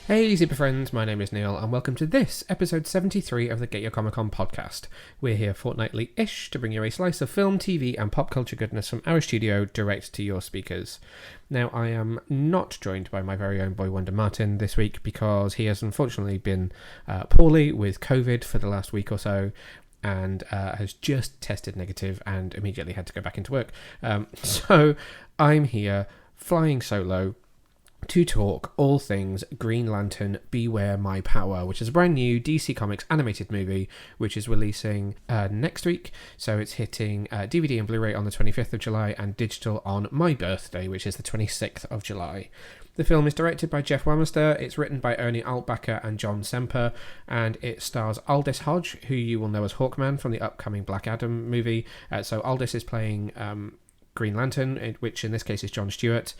Hey super friends, my name is Neil and welcome to this episode 73 of the Get Your Comic Con podcast. We're here fortnightly-ish to bring you a slice of film, TV and pop culture goodness from our studio direct to your speakers. Now I am not joined by my very own boy Wonder Martin this week because he has unfortunately been poorly with COVID for the last week or so and has just tested negative and immediately had to go back into work. So I'm here flying solo to talk all things Green Lantern Beware My Power, which is a brand new DC Comics animated movie which is releasing next week. So it's hitting DVD and Blu-ray on the 25th of July and digital on my birthday, which is the 26th of July. The film is directed by Jeff Wamister, it's written by Ernie Altbacker and John Semper, and it stars Aldis Hodge, who you will know as Hawkman from the upcoming Black Adam movie. So Aldis is playing Green Lantern, which in this case is John Stewart.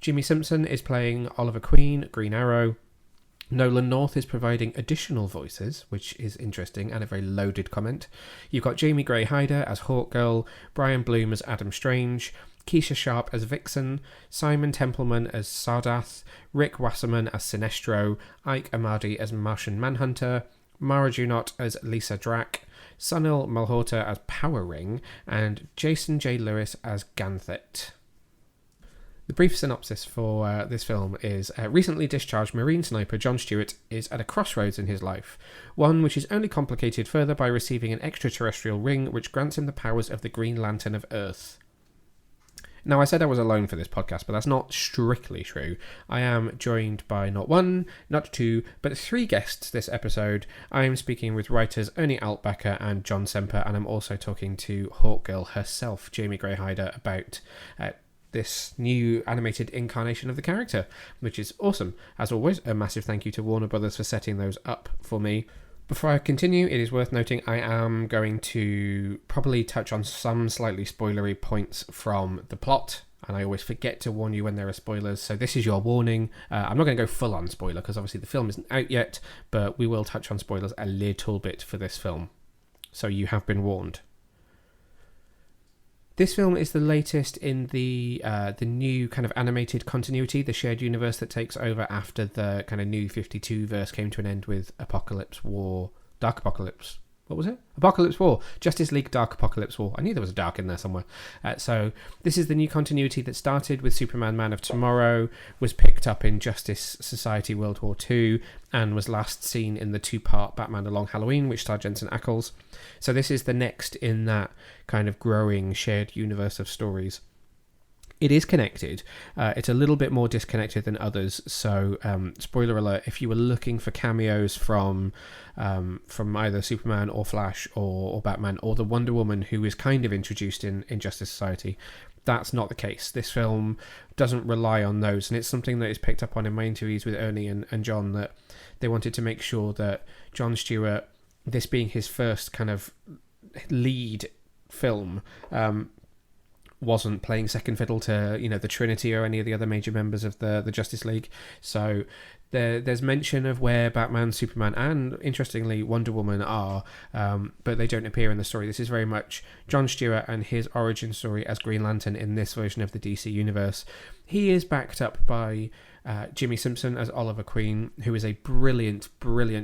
Jimmy Simpson is playing Oliver Queen, Green Arrow. Nolan North is providing additional voices, which is interesting and a very loaded comment. You've got Jamie Gray Hyder as Hawkgirl, Brian Bloom as Adam Strange, Keisha Sharp as Vixen, Simon Templeman as Sardath, Rick Wasserman as Sinestro, Ike Amadi as Martian Manhunter, Mara Junot as Lisa Drack, Sunil Malhotra as Power Ring, and Jason J. Lewis as Ganthet. The brief synopsis for this film is recently discharged Marine sniper John Stewart is at a crossroads in his life, one which is only complicated further by receiving an extraterrestrial ring which grants him the powers of the Green Lantern of Earth. Now, I said I was alone for this podcast, but that's not strictly true. I am joined by not one, not two, but three guests this episode. I am speaking with writers Ernie Altbacker and John Semper, and I'm also talking to Hawkgirl herself, Jamie Gray Hyder, about this new animated incarnation of the character, which is awesome. As always, a massive thank you to Warner Brothers for setting those up for me. Before I continue, it is worth noting I am going to probably touch on some slightly spoilery points from the plot, and I always forget to warn you when there are spoilers, so this is your warning. I'm not going to go full on spoiler because obviously the film isn't out yet, but we will touch on spoilers a little bit for this film, so you have been warned. This film is the latest in the new kind of animated continuity, the shared universe that takes over after the kind of New 52 verse came to an end with Apocalypse War, Dark Apocalypse. What was it? Apocalypse War. Justice League Dark Apocalypse War. I knew there was a dark in there somewhere. So this is the new continuity that started with Superman Man of Tomorrow, was picked up in Justice Society World War II, and was last seen in the two-part Batman A Long Halloween, which starred Jensen Ackles. So this is the next in that kind of growing shared universe of stories. It is connected. It's a little bit more disconnected than others. So, spoiler alert: if you were looking for cameos from either Superman or Flash or Batman or the Wonder Woman who is kind of introduced in Justice Society, that's not the case. This film doesn't rely on those, and it's something that is picked up on in my interviews with Ernie and John, that they wanted to make sure that John Stewart, this being his first kind of lead film, wasn't playing second fiddle to the Trinity or any of the other major members of the Justice League. So there's mention of where Batman, Superman, and interestingly Wonder Woman are, but they don't appear in the story. This is very much John Stewart and his origin story as Green Lantern in this version of the DC universe. He is backed up by Jimmy Simpson as Oliver Queen, who is a brilliant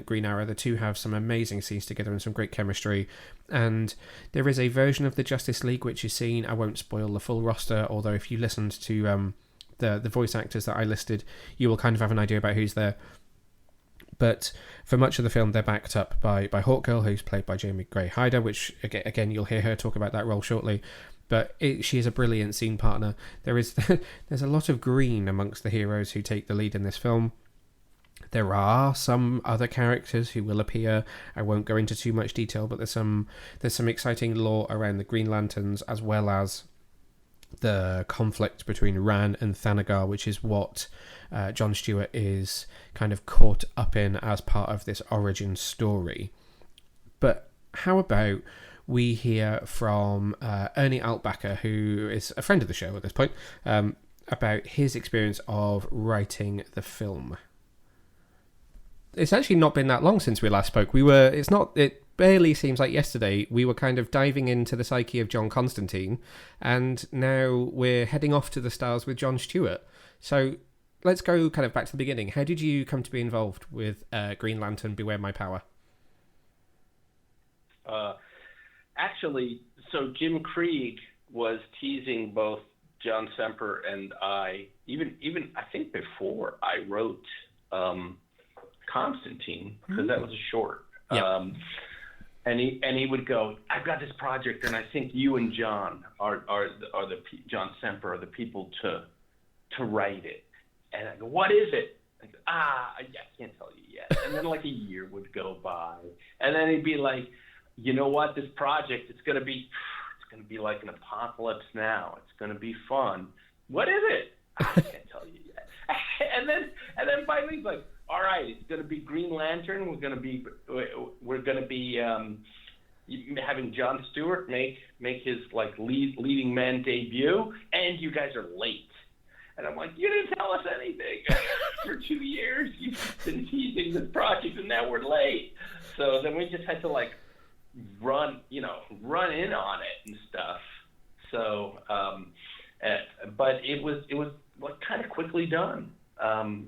Green Arrow. The two have some amazing scenes together and some great chemistry. And there is a version of the Justice League which is seen. I won't spoil the full roster, although if you listened to the voice actors that I listed, you will kind of have an idea about who's there. But for much of the film, they're backed up by Hawkgirl, who's played by Jamie Gray Hyder, which again you'll hear her talk about that role shortly. But she is a brilliant scene partner. There's a lot of green amongst the heroes who take the lead in this film. There are some other characters who will appear. I won't go into too much detail, but there's some exciting lore around the Green Lanterns, as well as the conflict between Ran and Thanagar, which is what John Stewart is kind of caught up in as part of this origin story. But how about we hear from Ernie Altbacker, who is a friend of the show at this point, about his experience of writing the film. It's actually not been that long since we last spoke. It barely seems like yesterday we were kind of diving into the psyche of John Constantine, and now we're heading off to the stars with John Stewart. So let's go kind of back to the beginning. How did you come to be involved with Green Lantern: Beware My Power? Actually, so Jim Krieg was teasing both John Semper and I, even I think before I wrote Constantine, because that was a short. Yep. And he would go, I've got this project, and I think you and John John Semper are the people to write it. And I go, what is it? I go, I can't tell you yet. And then like a year would go by, and then he'd be like, you know what? This project, it's gonna be like an apocalypse now. It's gonna be fun. What is it? I can't tell you yet. And then finally he's like, all right, it's gonna be Green Lantern. We're gonna be having John Stewart make his like leading man debut, and you guys are late. And I'm like, you didn't tell us anything. For 2 years, you've been teasing this project, and now we're late. So then we just had to like run in on it and stuff. So, but it was like kind of quickly done.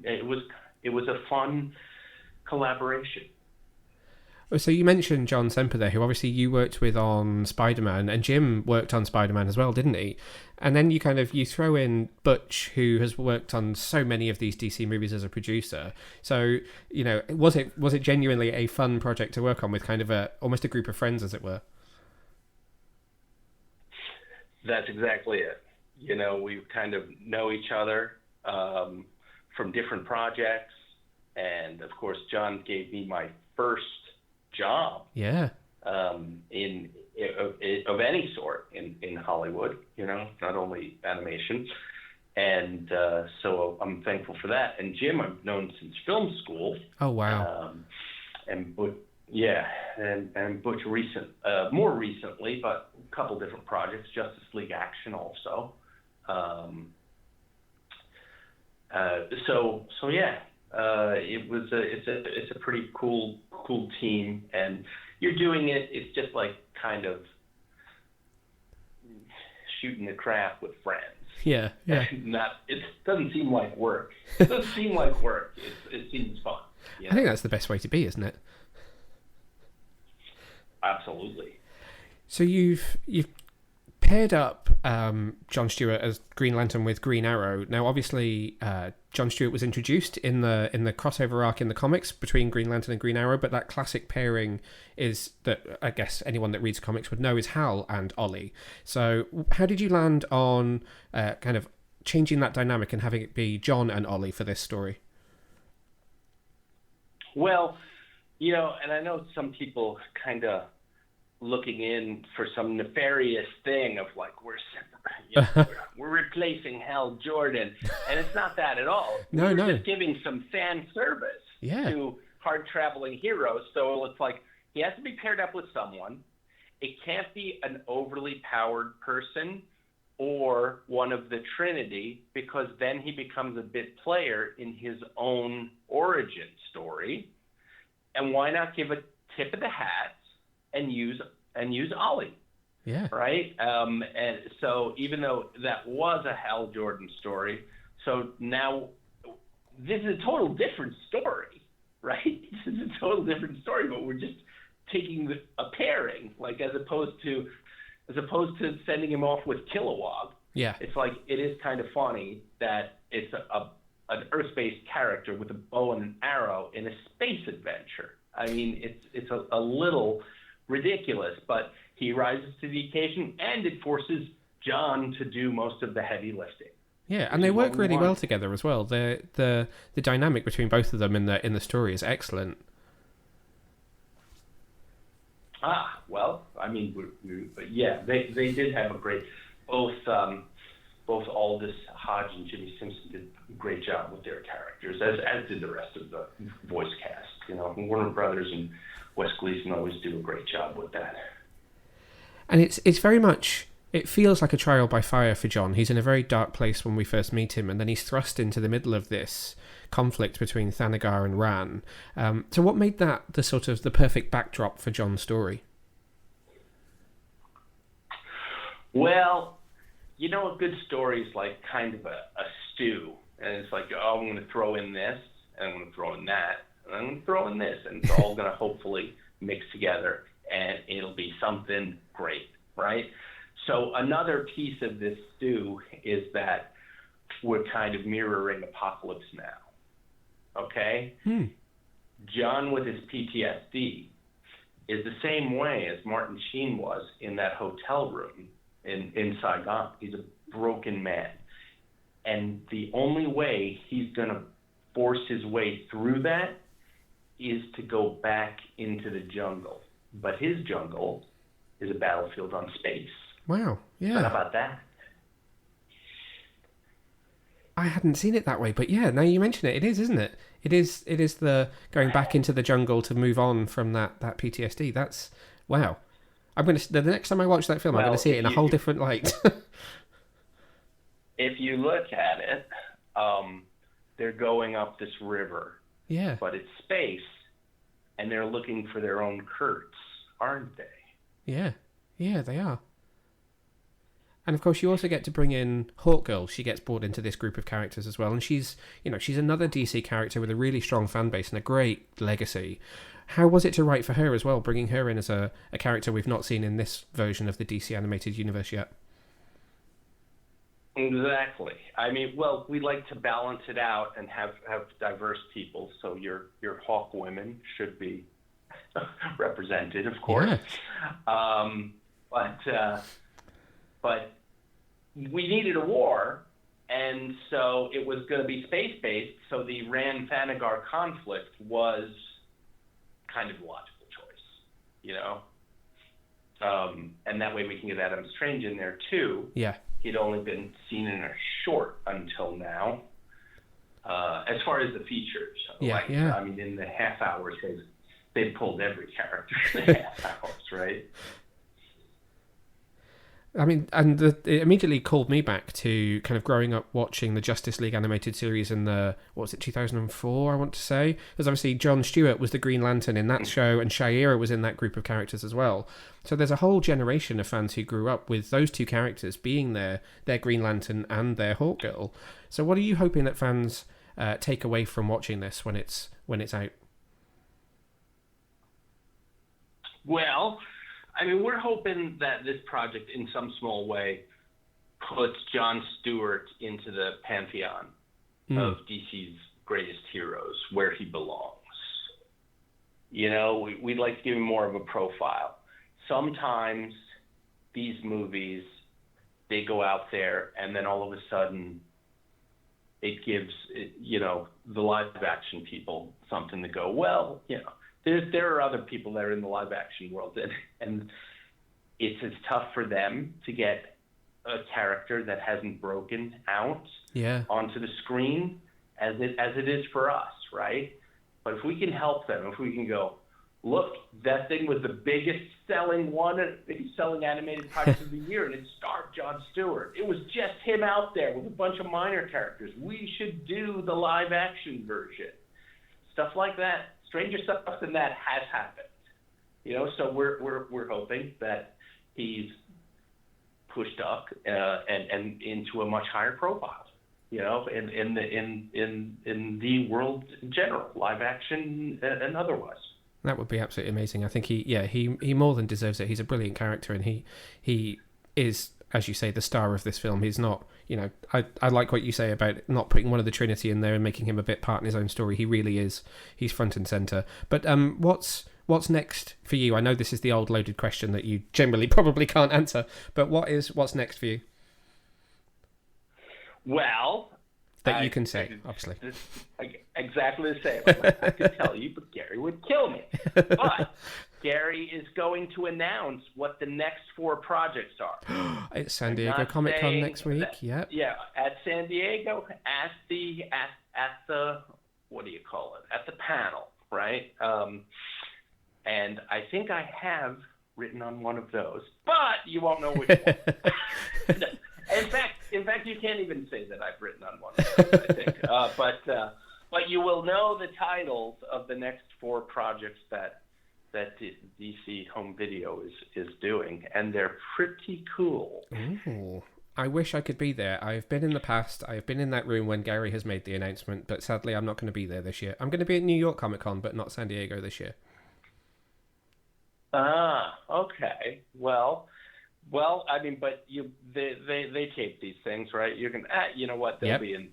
It was a fun collaboration. So you mentioned John Semper there, who obviously you worked with on Spider-Man, and Jim worked on Spider-Man as well, didn't he? And then you throw in Butch, who has worked on so many of these DC movies as a producer. So, was it genuinely a fun project to work on with kind of almost a group of friends, as it were? That's exactly it. We kind of know each other from different projects, and of course, John gave me my first job. Yeah. Of any sort in Hollywood, not only animation, and so I'm thankful for that. And Jim, I've known since film school. Oh wow. And Butch, and Butch more recently, but a couple different projects, Justice League Action also. So yeah. It's a pretty cool team, and you're doing it. It's just like kind of shooting the crap with friends. Yeah. It doesn't seem like work. It doesn't seem like work. It seems fun. I think that's the best way to be, isn't it? Absolutely. So you've paired up John Stewart as Green Lantern with Green Arrow. Now, obviously, John Stewart was introduced in the crossover arc in the comics between Green Lantern and Green Arrow, but that classic pairing is that I guess anyone that reads comics would know is Hal and Ollie. So how did you land on kind of changing that dynamic and having it be John and Ollie for this story? Well, and I know some people kind of looking in for some nefarious thing of like we're replacing Hal Jordan, and it's not that at all. We're just giving some fan service to hard traveling heroes. So it's like he has to be paired up with someone. It can't be an overly powered person or one of the Trinity, because then he becomes a bit player in his own origin story. And why not give a tip of the hat and use Ollie? Yeah. Right. And so even though that was a Hal Jordan story, so now this is a total different story, right? This is a total different story, but we're just taking a pairing, like as opposed to sending him off with Kilowog. Yeah. It's like, it is kind of funny that it's an Earth-based character with a bow and an arrow in a space adventure. I mean, it's a little ridiculous, but he rises to the occasion, and it forces John to do most of the heavy lifting. Yeah, and they work really well together as well. The dynamic between both of them in the story is excellent. Well, I mean, yeah, they did have a great, both Aldous Hodge and Jimmy Simpson did a great job with their characters, as did the rest of the voice cast. Warner Brothers and Wes Gleason always do a great job with that. And it's very much, it feels like a trial by fire for John. He's in a very dark place when we first meet him, and then he's thrust into the middle of this conflict between Thanagar and Ran. So what made that the perfect backdrop for John's story? Well, a good story is like kind of a stew, And it's like, oh, I'm going to throw in this, and I'm going to throw in that, and I'm going to throw in this, and it's all going to hopefully mix together, and it'll be something great, right? So another piece of this stew is that we're kind of mirroring Apocalypse Now, okay? John with his PTSD is the same way as Martin Sheen was in that hotel room in Saigon. He's a broken man. And the only way he's going to force his way through that is to go back into the jungle. But his jungle is a battlefield on space. Wow, yeah. So how about that? I hadn't seen it that way, but yeah, now you mention it, it is, isn't it? It is the going back into the jungle to move on from that PTSD. That's, wow. The next time I watch that film, I'm going to see it in a whole different light. If you look at it, they're going up this river. Yeah. But it's space, and they're looking for their own Kurtz, aren't they? Yeah. Yeah, they are. And of course, you also get to bring in Hawkgirl. She gets brought into this group of characters as well, and she's another DC character with a really strong fan base and a great legacy. How was it to write for her as well, bringing her in as a character we've not seen in this version of the DC animated universe yet? Exactly. I mean, well, we like to balance it out and have diverse people. So your Hawk women should be represented, of course. Yeah. But we needed a war, and so it was going to be space-based, so the Rann-Thanagar conflict was kind of the logical choice, you know? And that way we can get Adam Strange in there, too. Yeah. He'd only been seen in a short until now, as far as the features. Yeah. I mean, in the half hours, they've pulled every character in the half hours, right? I mean, and it immediately called me back to kind of growing up watching the Justice League animated series in 2004, I want to say. Because obviously John Stewart was the Green Lantern in that show, and Shayer was in that group of characters as well. So there's a whole generation of fans who grew up with those two characters being their Green Lantern and their Hawkgirl. So what are you hoping that fans take away from watching this when it's out? Well, I mean, we're hoping that this project, in some small way, puts John Stewart into the pantheon of DC's greatest heroes, where he belongs. You know, we'd like to give him more of a profile. Sometimes these movies, they go out there, and then all of a sudden, it gives, the live-action people something to go, well, there are other people that are in the live action world, and it's as tough for them to get a character that hasn't broken out onto the screen as it is for us, right? But if we can help them, if we can go, look, that thing was the biggest selling animated project of the year, and it starred John Stewart. It was just him out there with a bunch of minor characters. We should do the live action version. Stuff like that. Stranger stuff than that has happened, So we're hoping that he's pushed up and into a much higher profile, in the world in general, live action and otherwise. That would be absolutely amazing. I think he more than deserves it. He's a brilliant character, and he is, as you say, the star of this film. He's not, I like what you say about not putting one of the Trinity in there and making him a bit part in his own story. He really is. He's front and center. But what's next for you? I know this is the old loaded question that you generally probably can't answer, but what's next for you? Well, that you can say, obviously. Exactly the same. I could tell you, but Gary would kill me. But Gary is going to announce what the next 4 projects are. It's San Diego Comic Con next week. Yep. Yeah, at San Diego, at the what do you call it? At the panel, right? And I think I have written on one of those, but you won't know which one. In fact, you can't even say that I've written on one of those, I think. But you will know the titles of the next 4 projects that DC Home Video is doing, and they're pretty cool. Ooh. I wish I could be there. I've been in the past. I've been in that room when Gary has made the announcement, but sadly I'm not going to be there this year. I'm going to be at New York Comic Con, but not San Diego this year. Ah, okay. I mean, but they tape these things, right? You can, you know what? They'll Yep. be in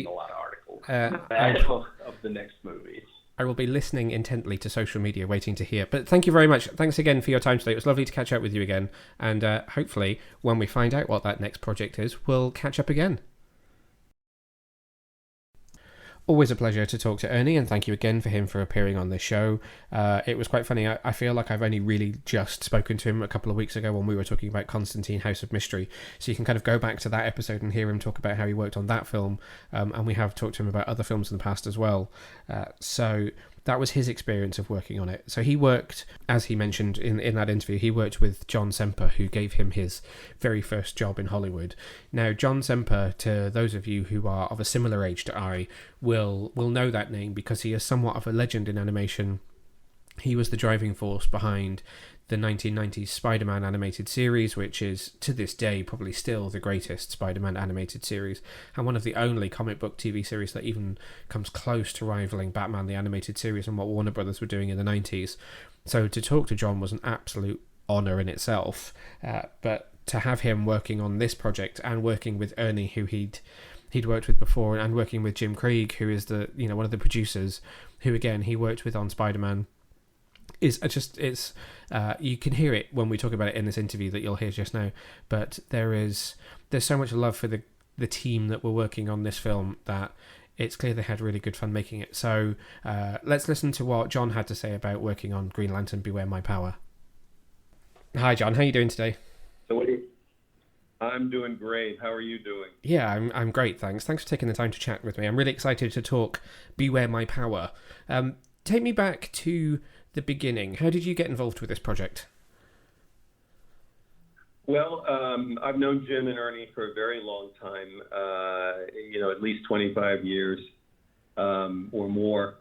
a lot of articles of the next movie. I will be listening intently to social media, waiting to hear. But thank you very much. Thanks again for your time today. It was lovely to catch up with you again. And hopefully, when we find out what that next project is, we'll catch up again. Always a pleasure to talk to Ernie, and thank you again for him for appearing on this show. It was quite funny. I feel like I've only really just spoken to him a couple of weeks ago when we were talking about Constantine, House of Mystery. So you can kind of go back to that episode and hear him talk about how he worked on that film. And we have talked to him about other films in the past as well. So that was his experience of working on it. So he worked, as he mentioned in that interview, he worked with John Semper, who gave him his very first job in Hollywood. Now, John Semper, to those of you who are of a similar age to I, will know that name because he is somewhat of a legend in animation. He was the driving force behind the 1990s Spider-Man animated series, which is, to this day, probably still the greatest Spider-Man animated series, and one of the only comic book TV series that even comes close to rivaling Batman the Animated Series and what Warner Brothers were doing in the 90s. So to talk to John was an absolute honour in itself, but to have him working on this project and working with Ernie, who he'd worked with before, and working with Jim Craig, who is the one of the producers, who again he worked with on Spider-Man, it's you can hear it when we talk about it in this interview that you'll hear just now, but there's so much love for the team that were working on this film that it's clear they had really good fun making it. So let's listen to what John had to say about working on Green Lantern Beware My Power. Hi John, how are you doing today? I'm doing great. How are you doing? Yeah, I'm great, thanks for taking the time to chat with me. I'm really excited to talk Beware My Power. Take me back to the beginning. How did you get involved with this project? Well, I've known Jim and Ernie for a very long time, at least 25 years or more.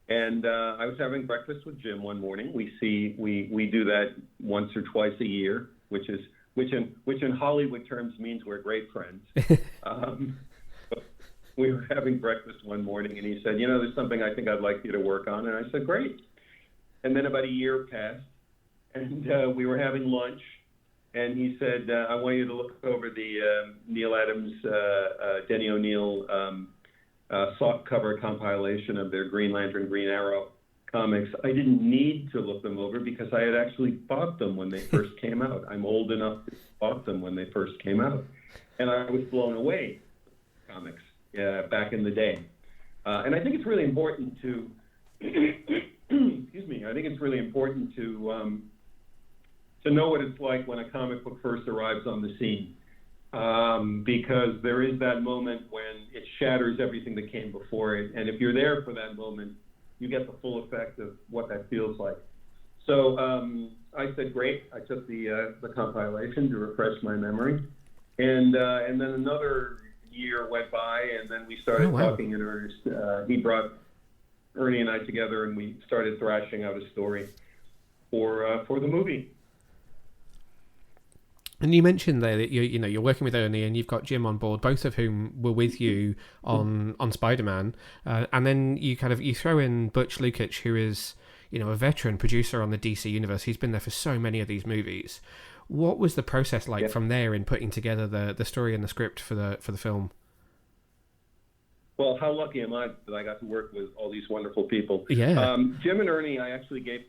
And I was having breakfast with Jim one morning. We do that once or twice a year, which in Hollywood terms means we're great friends. We were having breakfast one morning, and he said, there's something I think I'd like you to work on. And I said, great. And then about a year passed, and we were having lunch, and he said, I want you to look over the Neil Adams, Denny O'Neil soft cover compilation of their Green Lantern, Green Arrow comics. I didn't need to look them over because I had actually bought them when they first came out. I'm old enough to bought them when they first came out. And I was blown away with comics back in the day. And I think it's really important to... excuse me. I think it's really important to know what it's like when a comic book first arrives on the scene, because there is that moment when it shatters everything that came before it, and if you're there for that moment, you get the full effect of what that feels like. So I said, great. I took the compilation to refresh my memory, and then another year went by, and then we started talking in earnest. He brought Ernie and I together, and we started thrashing out a story for the movie. And you mentioned there that you're working with Ernie and you've got Jim on board, both of whom were with you on Spider-Man, and then you throw in Butch Lukic, who is a veteran producer on the DC universe. He's been there for so many of these movies. What was the process like from there in putting together the story and the script for the film? Well, how lucky am I that I got to work with all these wonderful people? Yeah. Jim and Ernie, I actually gave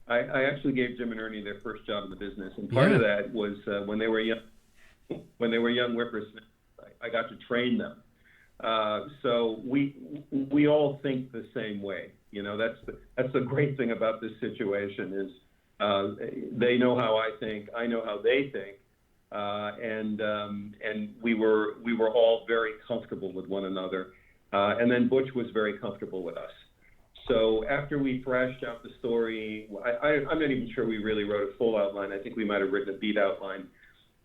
Jim and Ernie their first job in the business, and part of that was when they were young whippersnappers. I got to train them. So we all think the same way. That's the great thing about this situation is they know how I think, I know how they think. And we were all very comfortable with one another. And then Butch was very comfortable with us. So after we thrashed out the story, I'm not even sure we really wrote a full outline. I think we might have written a beat outline.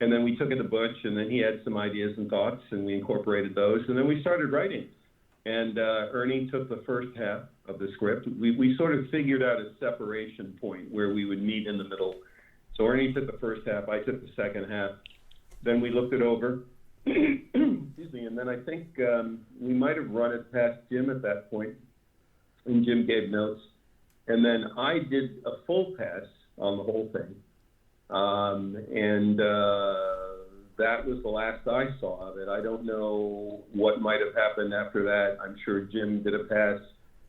And then we took it to Butch, and then he had some ideas and thoughts, and we incorporated those. And then we started writing. And Ernie took the first half of the script. We sort of figured out a separation point where we would meet in the middle. So Ernie took the first half, I took the second half. then we looked it over. Excuse me. And then I think we might have run it past Jim at that point, and Jim gave notes. And then I did a full pass on the whole thing. That was the last I saw of it. I don't know what might have happened after that. I'm sure Jim did a pass.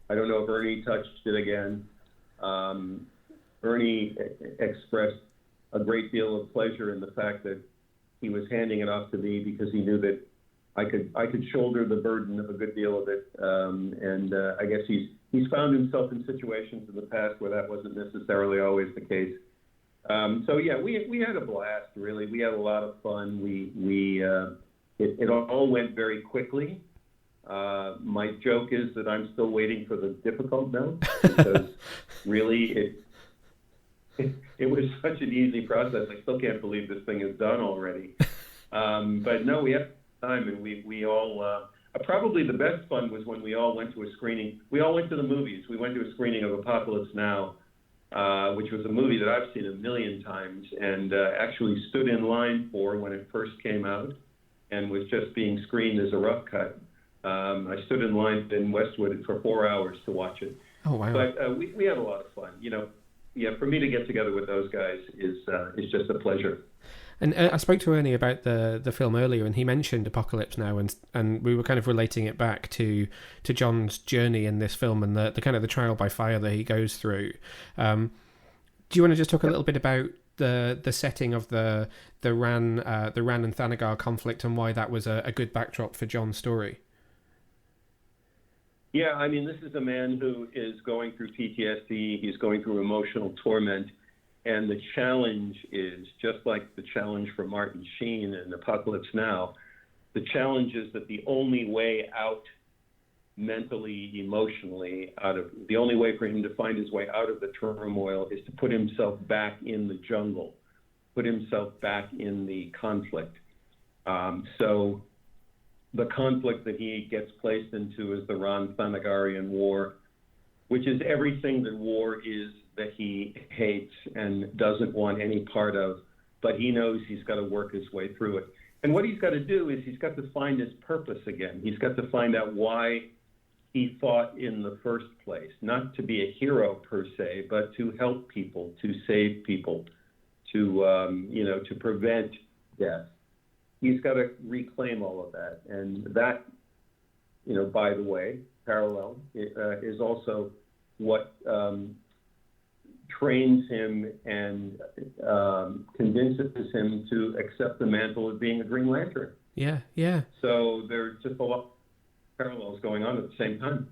I don't know if Ernie touched it again. Ernie expressed a great deal of pleasure in the fact that he was handing it off to me because he knew that I could shoulder the burden of a good deal of it. I guess he's found himself in situations in the past where that wasn't necessarily always the case. We had a blast. Really, we had a lot of fun. It all went very quickly. My joke is that I'm still waiting for the difficult note because really it was such an easy process. I still can't believe this thing is done already. But no, we had time, and we all probably the best fun was when we all went to a screening. We all went to the movies. We went to a screening of Apocalypse Now, which was a movie that I've seen a million times and actually stood in line for when it first came out and was just being screened as a rough cut. I stood in line in Westwood for 4 hours to watch it. Oh, wow. But we had a lot of fun. For me to get together with those guys is just a pleasure. And I spoke to Ernie about the film earlier, and he mentioned Apocalypse Now, and we were kind of relating it back to John's journey in this film and the kind of the trial by fire that he goes through. Do you want to just talk a little bit about the setting of the Ran and Thanagar conflict and why that was a good backdrop for John's story? Yeah, I mean, this is a man who is going through PTSD. He's going through emotional torment. And the challenge is, just like the challenge for Martin Sheen in Apocalypse Now, the challenge is that the only way out mentally, emotionally, the only way for him to find his way out of the turmoil is to put himself back in the jungle, put himself back in the conflict. So the conflict that he gets placed into is the Ran-Thanagarian War, which is everything that war is that he hates and doesn't want any part of, but he knows he's got to work his way through it. And what he's got to do is he's got to find his purpose again. He's got to find out why he fought in the first place, not to be a hero per se, but to help people, to save people, to prevent death. He's got to reclaim all of that. And that, by the way, parallel, is also what trains him and convinces him to accept the mantle of being a Green Lantern. Yeah, yeah. So there's just a lot of parallels going on at the same time.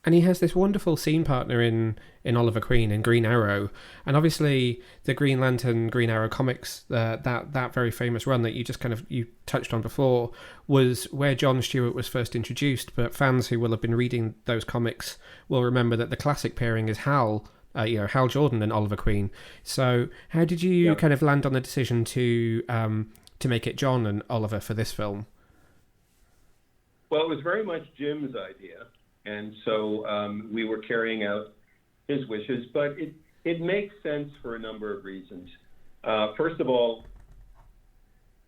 And he has this wonderful scene partner in Oliver Queen in Green Arrow, and obviously the Green Lantern, Green Arrow comics, that very famous run that you touched on before, was where John Stewart was first introduced. But fans who will have been reading those comics will remember that the classic pairing is Hal, Hal Jordan and Oliver Queen. So how did you kind of land on the decision to make it John and Oliver for this film? Well, it was very much Jim's idea. And so we were carrying out his wishes, but it makes sense for a number of reasons. First of all,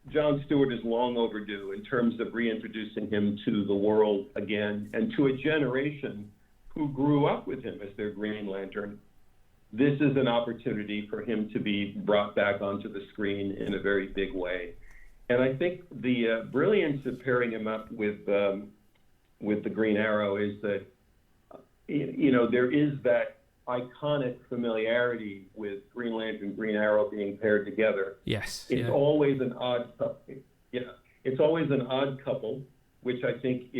John Stewart is long overdue in terms of reintroducing him to the world again and to a generation who grew up with him as their Green Lantern. This is an opportunity for him to be brought back onto the screen in a very big way. And I think the brilliance of pairing him up with the Green Arrow is that, there is that iconic familiarity with Green Lantern, Green Arrow being paired together. Yes. It's always an odd couple. Yeah, it's always an odd couple, which I think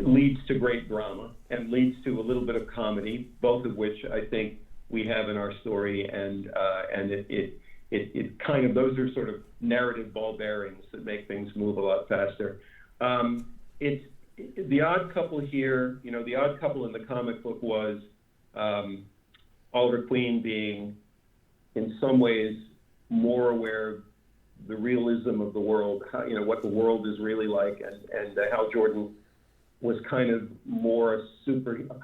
leads to great drama and leads to a little bit of comedy, both of which I think we have in our story, and it kind of, those are sort of narrative ball bearings that make things move a lot faster. It's the odd couple here. The odd couple in the comic book was Oliver Queen being, in some ways, more aware of the realism of the world, what the world is really like, and Hal Jordan was kind of more a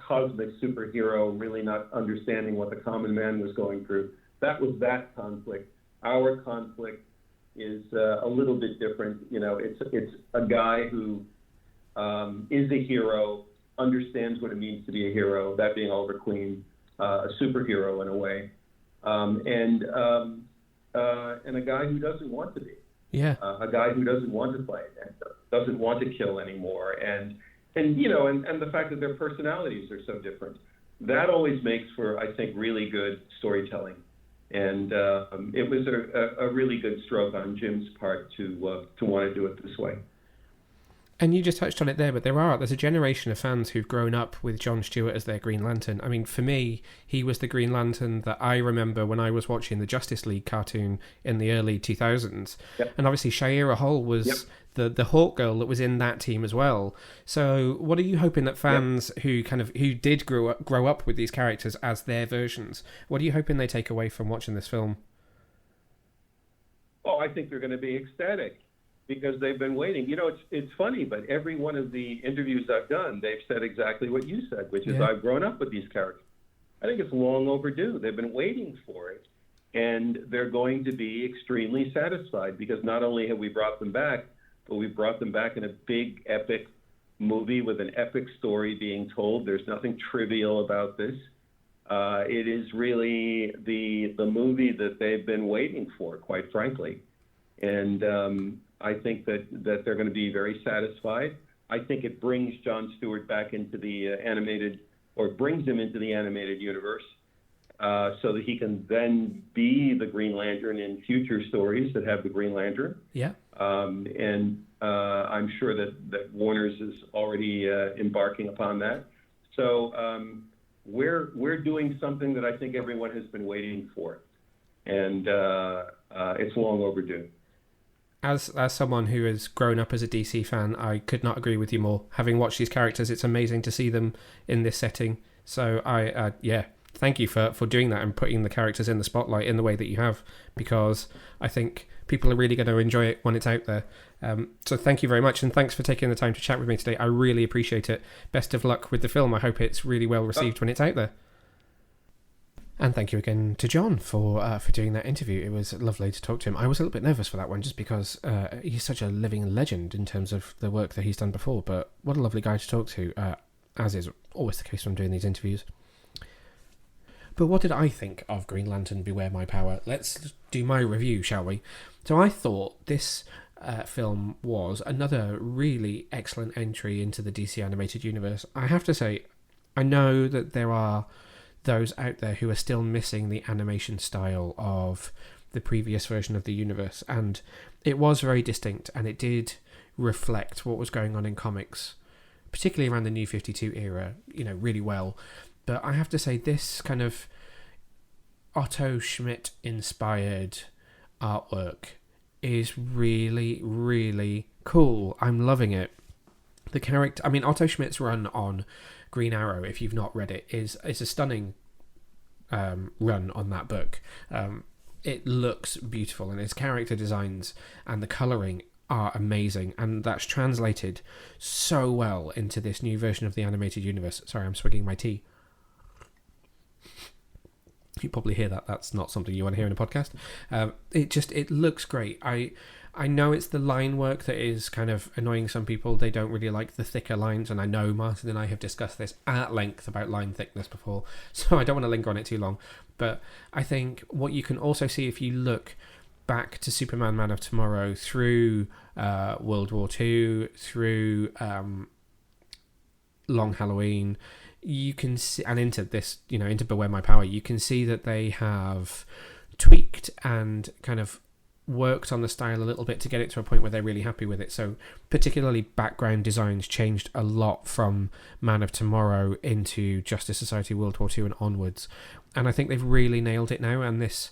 cosmic superhero, really not understanding what the common man was going through. That was that conflict. Our conflict is a little bit different. You know, it's a guy who is a hero, understands what it means to be a hero, that being Oliver Queen, a superhero in a way, and a guy who doesn't want to be. Yeah. A guy who doesn't want to fight and doesn't want to kill anymore, and you know, and the fact that their personalities are so different, that always makes for, I think, really good storytelling. And it was a really good stroke on Jim's part to want to do it this way. And you just touched on it there, but there's a generation of fans who've grown up with John Stewart as their Green Lantern. I mean, for me, he was the Green Lantern that I remember when I was watching the Justice League cartoon in the early 2000s. Yep. And obviously, Shayer Hal was the Hawkgirl that was in that team as well. So what are you hoping that fans who did grow up with these characters as their versions, what are you hoping they take away from watching this film? Oh, I think they're going to be ecstatic, because they've been waiting. You know, it's funny, but every one of the interviews I've done, they've said exactly what you said, which is I've grown up with these characters. I think it's long overdue. They've been waiting for it, and they're going to be extremely satisfied, because not only have we brought them back, but we've brought them back in a big, epic movie with an epic story being told. There's nothing trivial about this. It is really the movie that they've been waiting for, quite frankly. And I think that they're going to be very satisfied. I think it brings John Stewart back into the brings him into the animated universe, so that he can then be the Green Lantern in future stories that have the Green Lantern. Yeah. And I'm sure that Warner's is already embarking upon that. So we're doing something that I think everyone has been waiting for, and it's long overdue. As someone who has grown up as a DC fan, I could not agree with you more. Having watched these characters, it's amazing to see them in this setting. So thank you for doing that and putting the characters in the spotlight in the way that you have, because I think people are really going to enjoy it when it's out there. So thank you very much, and thanks for taking the time to chat with me today. I really appreciate it. Best of luck with the film. I hope it's really well received when it's out there. And thank you again to John for doing that interview. It was lovely to talk to him. I was a little bit nervous for that one, just because he's such a living legend in terms of the work that he's done before. But what a lovely guy to talk to, as is always the case when I'm doing these interviews. But what did I think of Green Lantern Beware My Power? Let's do my review, shall we? So I thought this film was another really excellent entry into the DC animated universe. I have to say, I know that there are those out there who are still missing the animation style of the previous version of the universe, and it was very distinct, and it did reflect what was going on in comics, particularly around the New 52 era, really well. But I have to say, this kind of Otto Schmidt inspired artwork is really, really cool. I'm loving it. The character, Otto Schmidt's run on Green Arrow, if you've not read it, is a stunning run on that book. It looks beautiful, and his character designs and the colouring are amazing, and that's translated so well into this new version of the animated universe. Sorry, I'm swigging my tea. You probably hear that. That's not something you want to hear in a podcast. It looks great. I know it's the line work that is kind of annoying some people. They don't really like the thicker lines, and I know Martin and I have discussed this at length about line thickness before, so I don't want to linger on it too long. But I think what you can also see if you look back to Superman Man of Tomorrow, through World War II, through Long Halloween, you can see, and into this, into Beware My Power, you can see that they have tweaked and kind of worked on the style a little bit to get it to a point where they're really happy with it. So particularly background designs changed a lot from Man of Tomorrow into Justice Society World War II and onwards, and I think they've really nailed it now. And this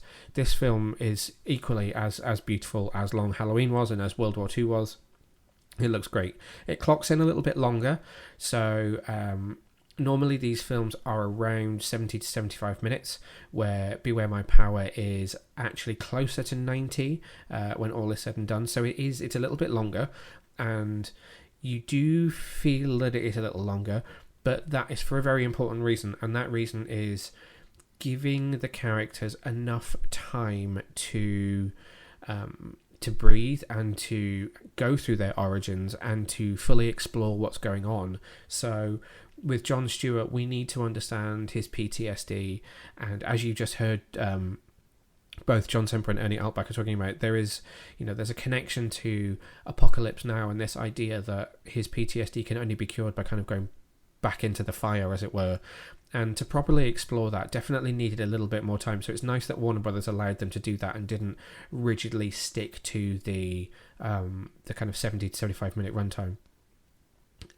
film is equally as beautiful as Long Halloween was and as World War II was. It looks great. It clocks in a little bit longer, so normally these films are around 70 to 75 minutes, where Beware My Power is actually closer to 90 when all is said and done. So it's a little bit longer, and you do feel that it is a little longer, but that is for a very important reason, and that reason is giving the characters enough time to to breathe and to go through their origins and to fully explore what's going on. So with John Stewart, we need to understand his PTSD, and as you just heard both John Semper and Ernie Altbacker talking about, there's a connection to Apocalypse Now and this idea that his PTSD can only be cured by kind of going back into the fire, as it were. And to properly explore that definitely needed a little bit more time. So it's nice that Warner Brothers allowed them to do that and didn't rigidly stick to the kind of 70 to 75 minute runtime.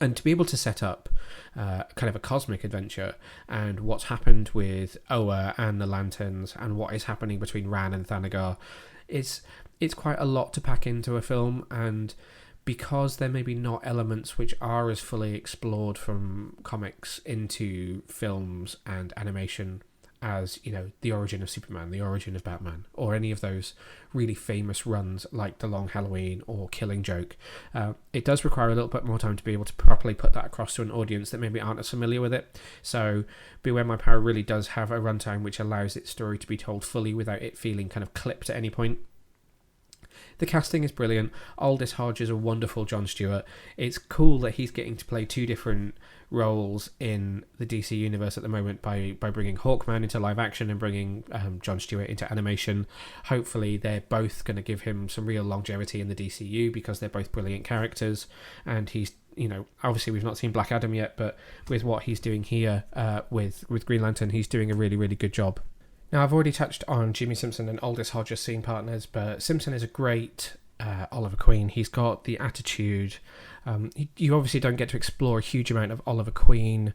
And to be able to set up kind of a cosmic adventure and what's happened with Oa and the Lanterns and what is happening between Ran and Thanagar, it's quite a lot to pack into a film. And because there may be not elements which are as fully explored from comics into films and animation as, the origin of Superman, the origin of Batman, or any of those really famous runs like The Long Halloween or Killing Joke, it does require a little bit more time to be able to properly put that across to an audience that maybe aren't as familiar with it. So Beware My Power really does have a runtime which allows its story to be told fully without it feeling kind of clipped at any point. The casting is brilliant. Aldous Hodge is a wonderful John Stewart. It's cool that he's getting to play two different roles in the DC universe at the moment by bringing Hawkman into live action and bringing John Stewart into animation. Hopefully they're both going to give him some real longevity in the DCU because they're both brilliant characters. And he's, obviously we've not seen Black Adam yet, but with what he's doing here with Green Lantern, he's doing a really, really good job. Now, I've already touched on Jimmy Simpson and Aldous Hodge as scene partners, but Simpson is a great Oliver Queen. He's got the attitude. You obviously don't get to explore a huge amount of Oliver Queen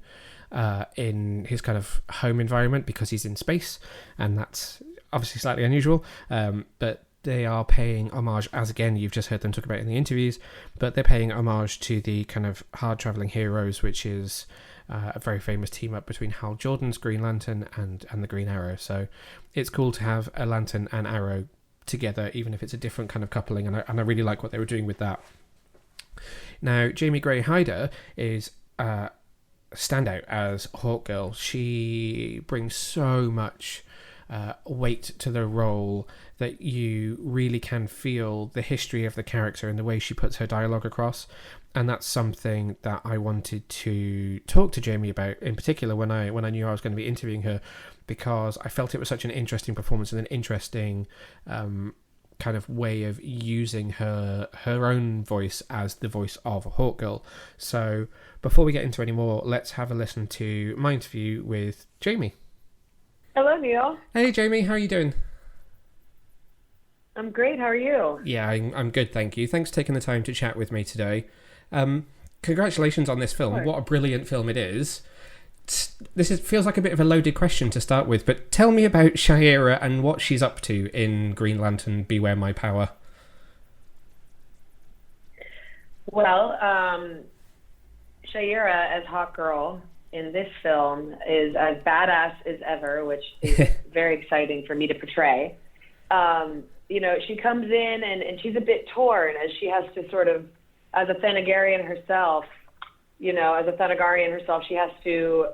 in his kind of home environment because he's in space, and that's obviously slightly unusual. But they are paying homage, as again you've just heard them talk about in the interviews, but they're paying homage to the kind of hard-traveling heroes, which is a very famous team up between Hal Jordan's Green Lantern and the Green Arrow. So it's cool to have a Lantern and Arrow together, even if it's a different kind of coupling, and I really like what they were doing with that. Now, Jamie Gray Hyder is a standout as Hawkgirl. She brings so much weight to the role that you really can feel the history of the character and the way she puts her dialogue across. And that's something that I wanted to talk to Jamie about in particular when I knew I was going to be interviewing her, because I felt it was such an interesting performance and an interesting kind of way of using her own voice as the voice of Hawkgirl. So before we get into any more, let's have a listen to my interview with Jamie. Hello, Neil. Hey, Jamie, how are you doing? I'm great. How are you? Yeah, I'm good, thank you. Thanks for taking the time to chat with me today. Congratulations on this film. Sure. What a brilliant film it is. Feels like a bit of a loaded question to start with, but tell me about Shayer and what she's up to in Green Lantern Beware My Power. Well, Shayer as Hawkgirl in this film is as badass as ever, which is very exciting for me to portray. She comes in and she's a bit torn as she has to sort of, as a Thanagarian herself, she has to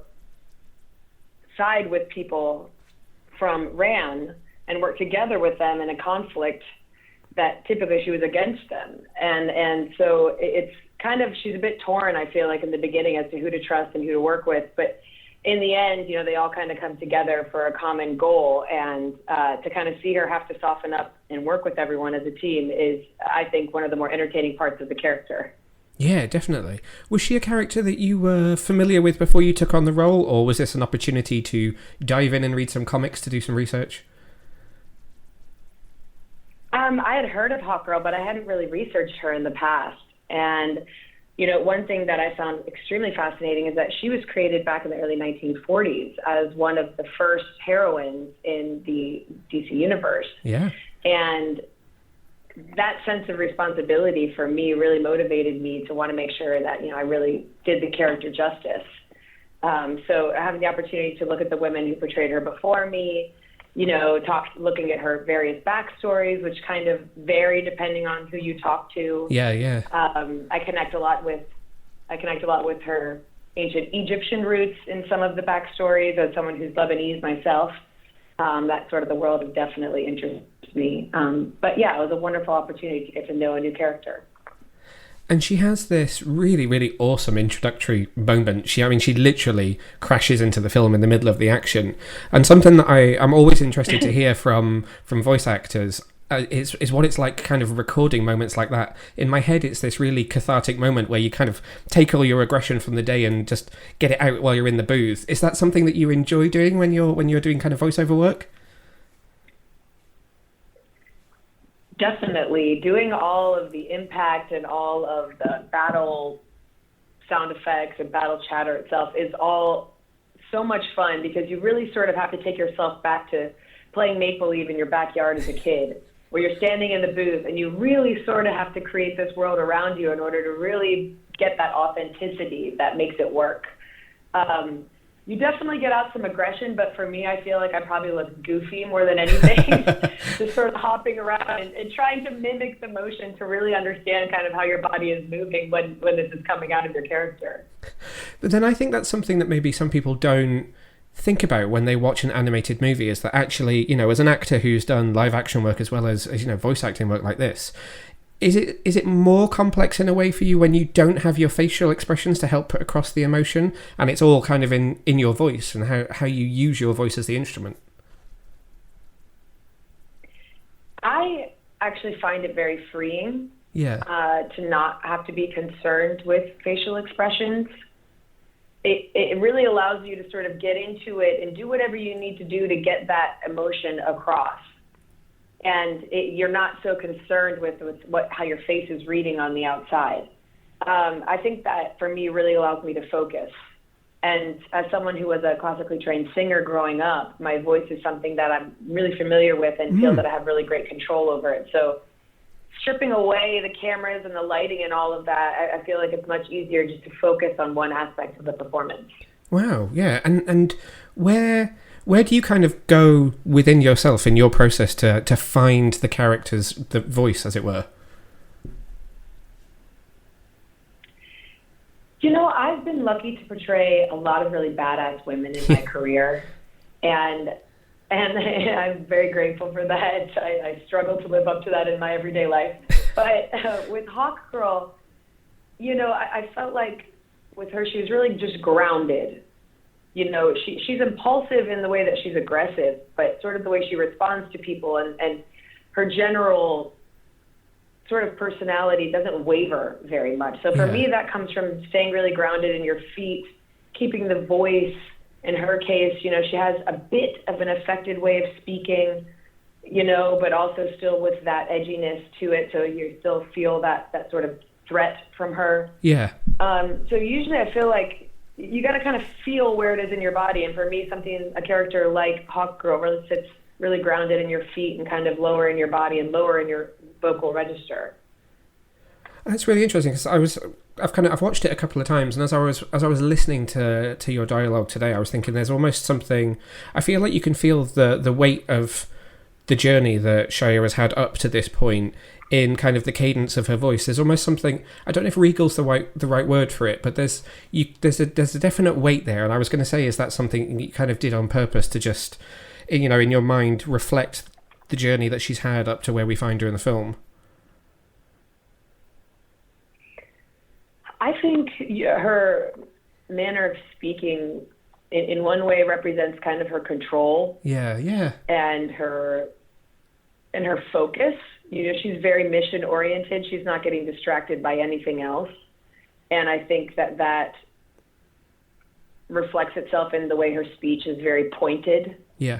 side with people from Ran and work together with them in a conflict that typically she was against them. And so it's kind of, she's a bit torn, I feel like, in the beginning as to who to trust and who to work with. But in the end, they all kind of come together for a common goal. And to kind of see her have to soften up and work with everyone as a team is, I think, one of the more entertaining parts of the character. Yeah, definitely. Was she a character that you were familiar with before you took on the role, or was this an opportunity to dive in and read some comics to do some research? I had heard of Hawkgirl, but I hadn't really researched her in the past. And, one thing that I found extremely fascinating is that she was created back in the early 1940s as one of the first heroines in the DC universe. Yeah. And that sense of responsibility for me really motivated me to want to make sure that, I really did the character justice. So having the opportunity to look at the women who portrayed her before me, looking at her various backstories, which kind of vary depending on who you talk to. Yeah. I connect a lot with her ancient Egyptian roots in some of the backstories. As someone who's Lebanese myself, that sort of the world is definitely interests to me. But yeah, it was a wonderful opportunity to get to know a new character. And she has this really, really awesome introductory moment. She literally crashes into the film in the middle of the action. And something that I'm always interested to hear from voice actors is what it's like kind of recording moments like that. In my head, it's this really cathartic moment where you kind of take all your aggression from the day and just get it out while you're in the booth. Is that something that you enjoy doing when you're doing kind of voiceover work? Definitely. Doing all of the impact and all of the battle sound effects and battle chatter itself is all so much fun, because you really sort of have to take yourself back to playing make-believe in your backyard as a kid, where you're standing in the booth and you really sort of have to create this world around you in order to really get that authenticity that makes it work. You definitely get out some aggression, but for me, I feel like I probably look goofy more than anything, just sort of hopping around and trying to mimic the motion to really understand kind of how your body is moving when this is coming out of your character. But then I think that's something that maybe some people don't think about when they watch an animated movie, is that actually, as an actor who's done live action work as well as voice acting work like this, is it more complex in a way for you when you don't have your facial expressions to help put across the emotion, and it's all kind of in your voice and how you use your voice as the instrument? I actually find it very freeing, to not have to be concerned with facial expressions. It really allows you to sort of get into it and do whatever you need to do to get that emotion across. And you're not so concerned with how your face is reading on the outside. I think that, for me, really allows me to focus. And as someone who was a classically trained singer growing up, my voice is something that I'm really familiar with and feel that I have really great control over it. So stripping away the cameras and the lighting and all of that, I feel like it's much easier just to focus on one aspect of the performance. Wow, yeah. And where do you kind of go within yourself in your process to find the the voice, as it were? I've been lucky to portray a lot of really badass women in my career, and I'm very grateful for that. I struggle to live up to that in my everyday life. But with Hawkgirl, I felt like with her, she was really just grounded. She's impulsive in the way that she's aggressive, but sort of the way she responds to people and her general sort of personality doesn't waver very much. So for me, that comes from staying really grounded in your feet, keeping the voice. In her case, she has a bit of an affected way of speaking, but also still with that edginess to it. So you still feel that sort of threat from her. Yeah. So usually I feel like you got to kind of feel where it is in your body. And for me, a character like Hawkgirl really sits really grounded in your feet and kind of lower in your body and lower in your vocal register. That's really interesting, because I've watched it a couple of times, and as I was listening to your dialogue today, I was thinking there's almost something. I feel like you can feel the weight of the journey that Shayer has had up to this point in kind of the cadence of her voice. There's almost something. I don't know if regal's the right word for it, but there's a definite weight there. And I was going to say, is that something you kind of did on purpose to just, in your mind, reflect the journey that she's had up to where we find her in the film? I think her manner of speaking in one way represents kind of her control. Yeah. And her focus. She's very mission oriented. She's not getting distracted by anything else. And I think that reflects itself in the way her speech is very pointed. Yeah.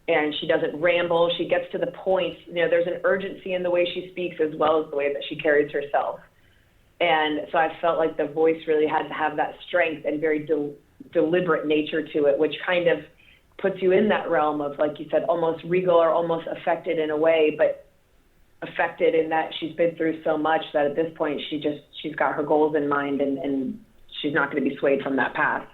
And she doesn't ramble. She gets to the point. There's an urgency in the way she speaks as well as the way that she carries herself. And so I felt like the voice really had to have that strength and very deliberate nature to it, which kind of puts you in that realm of, like you said, almost regal or almost affected in a way, but affected in that she's been through so much that at this point she's got her goals in mind and she's not going to be swayed from that path.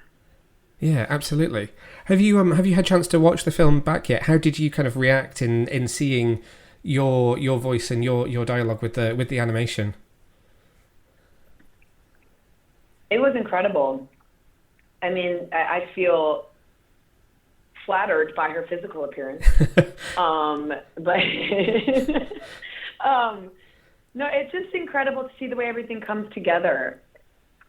Yeah, absolutely. Have you had a chance to watch the film back yet? How did you kind of react in seeing your voice and your dialogue with the animation? It was incredible. I mean, I feel flattered by her physical appearance. But no, it's just incredible to see the way everything comes together.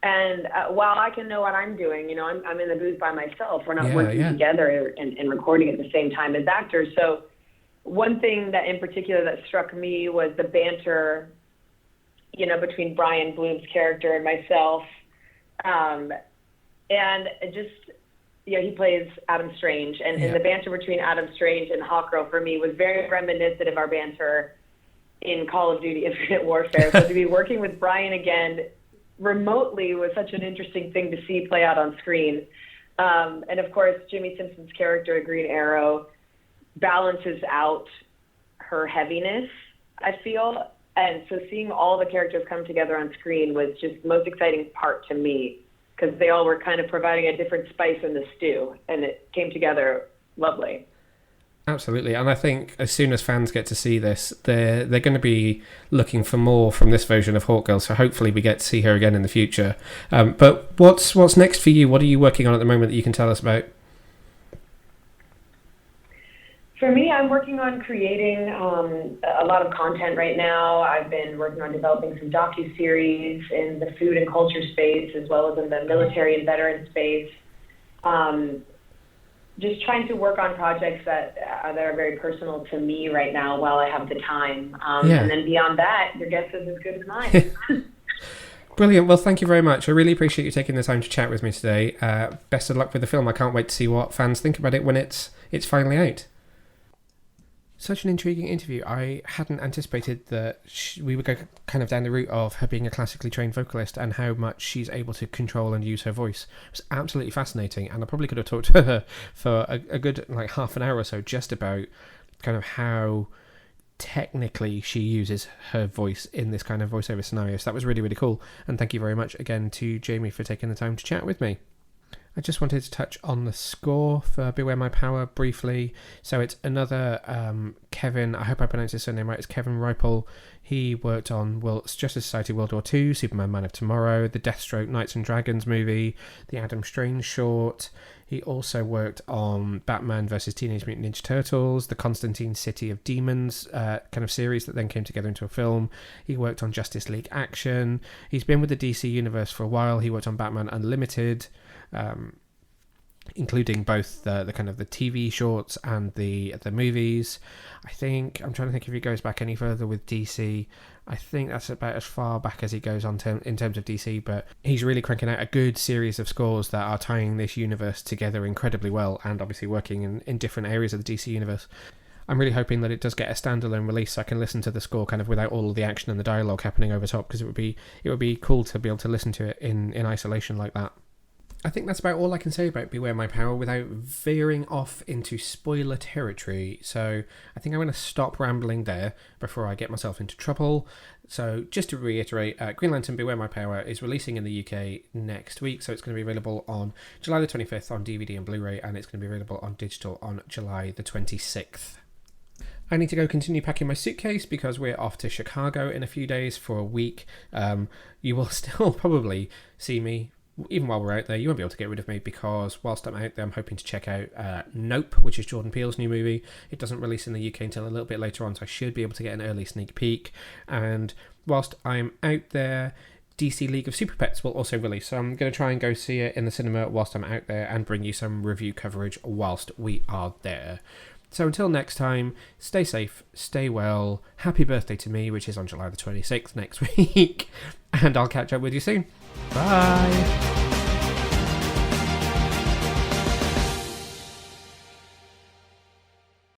And while I can know what I'm doing, I'm in the booth by myself. We're not working together and recording at the same time as actors. So one thing that in particular that struck me was the banter, between Brian Bloom's character and myself. And just, he plays Adam Strange. And the banter between Adam Strange and Hawkgirl for me was very reminiscent of our banter in Call of Duty Infinite Warfare. So to be working with Brian again remotely was such an interesting thing to see play out on screen. And of course, Jimmy Simpson's character, Green Arrow, balances out her heaviness, I feel. And so seeing all the characters come together on screen was just the most exciting part to me, because they all were kind of providing a different spice in the stew, and it came together lovely. Absolutely, and I think as soon as fans get to see this, they're going to be looking for more from this version of Hawkgirl, so hopefully we get to see her again in the future. But what's next for you? What are you working on at the moment that you can tell us about? For me, I'm working on creating a lot of content right now. I've been working on developing some docuseries in the food and culture space, as well as in the military and veteran space. Just trying to work on projects that are very personal to me right now while I have the time. And then beyond that, your guess is as good as mine. Brilliant. Well, thank you very much. I really appreciate you taking the time to chat with me today. Best of luck with the film. I can't wait to see what fans think about it when it's finally out. Such an intriguing interview. I hadn't anticipated that we would go kind of down the route of her being a classically trained vocalist and how much she's able to control and use her voice. It was absolutely fascinating, and I probably could have talked to her for a good half an hour or so just about kind of how technically she uses her voice in this kind of voiceover scenario. So that was really, really cool. And thank you very much again to Jamie for taking the time to chat with me. I just wanted to touch on the score for Beware My Power briefly. So it's another Kevin, I hope I pronounced his surname right, it's Kevin Ripple. He worked on Justice Society World War II, Superman Man of Tomorrow, the Deathstroke Knights and Dragons movie, the Adam Strange short. He also worked on Batman vs. Teenage Mutant Ninja Turtles, the Constantine City of Demons kind of series that then came together into a film. He worked on Justice League Action. He's been with the DC Universe for a while. He worked on Batman Unlimited, including both the kind of the TV shorts and the movies. I'm trying to think if he goes back any further with DC. I think that's about as far back as he goes on in terms of DC, but he's really cranking out a good series of scores that are tying this universe together incredibly well, and obviously working in different areas of the DC universe. I'm really hoping that it does get a standalone release so I can listen to the score kind of without all of the action and the dialogue happening over top, because it would be cool to be able to listen to it in isolation like that. I think that's about all I can say about Beware My Power without veering off into spoiler territory. So I think I'm going to stop rambling there before I get myself into trouble. So just to reiterate, Green Lantern Beware My Power is releasing in the UK next week. So it's going to be available on July the 25th on DVD and Blu-ray, and it's going to be available on digital on July the 26th. I need to go continue packing my suitcase because we're off to Chicago in a few days for a week. You will still probably see me. Even while we're out there, you won't be able to get rid of me, because whilst I'm out there, I'm hoping to check out Nope, which is Jordan Peele's new movie. It doesn't release in the UK until a little bit later on, so I should be able to get an early sneak peek. And whilst I'm out there, DC League of Super Pets will also release, so I'm going to try and go see it in the cinema whilst I'm out there and bring you some review coverage whilst we are there. So until next time, stay safe, stay well, happy birthday to me, which is on July the 26th next week, and I'll catch up with you soon. Bye!